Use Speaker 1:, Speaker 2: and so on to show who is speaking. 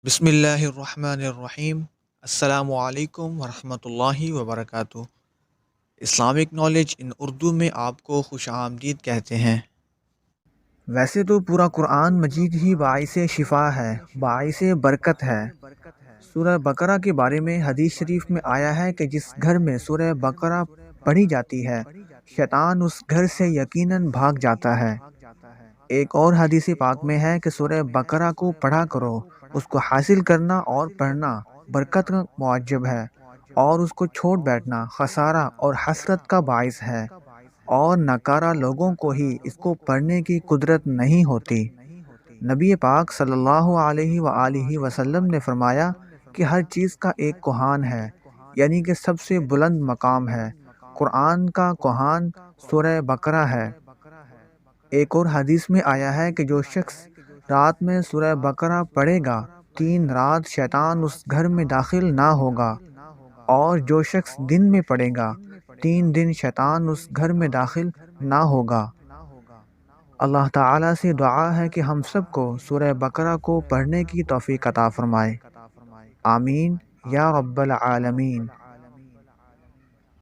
Speaker 1: بسم اللہ الرحمن الرحیم۔ السلام علیکم ورحمۃ اللہ وبرکاتہ۔ اسلامک نالج ان اردو میں آپ کو خوش آمدید کہتے ہیں۔ ویسے تو پورا قرآن مجید ہی باعث شفا ہے، باعث برکت ہے۔ سورہ بقرہ کے بارے میں حدیث شریف میں آیا ہے کہ جس گھر میں سورہ بقرہ پڑھی جاتی ہے، شیطان اس گھر سے یقیناً بھاگ جاتا ہے۔ ایک اور حدیث پاک میں ہے کہ سورہ بقرہ کو پڑھا کرو، اس کو حاصل کرنا اور پڑھنا برکت کا معجب ہے، اور اس کو چھوڑ بیٹھنا خسارہ اور حسرت کا باعث ہے، اور ناکارہ لوگوں کو ہی اس کو پڑھنے کی قدرت نہیں ہوتی۔ نبی پاک صلی اللہ علیہ وآلہ وسلم نے فرمایا کہ ہر چیز کا ایک کوہان ہے، یعنی کہ سب سے بلند مقام ہے۔ قرآن کا کوہان سورہ بقرہ ہے۔ ایک اور حدیث میں آیا ہے کہ جو شخص رات میں سورہ بقرہ پڑھے گا، 3 رات شیطان اس گھر میں داخل نہ ہوگا، اور جو شخص دن میں پڑھے گا، 3 دن شیطان اس گھر میں داخل نہ ہوگا۔ اللہ تعالیٰ سے دعا ہے کہ ہم سب کو سورہ بقرہ کو پڑھنے کی توفیق عطا فرمائے۔ آمین یا رب العالمین۔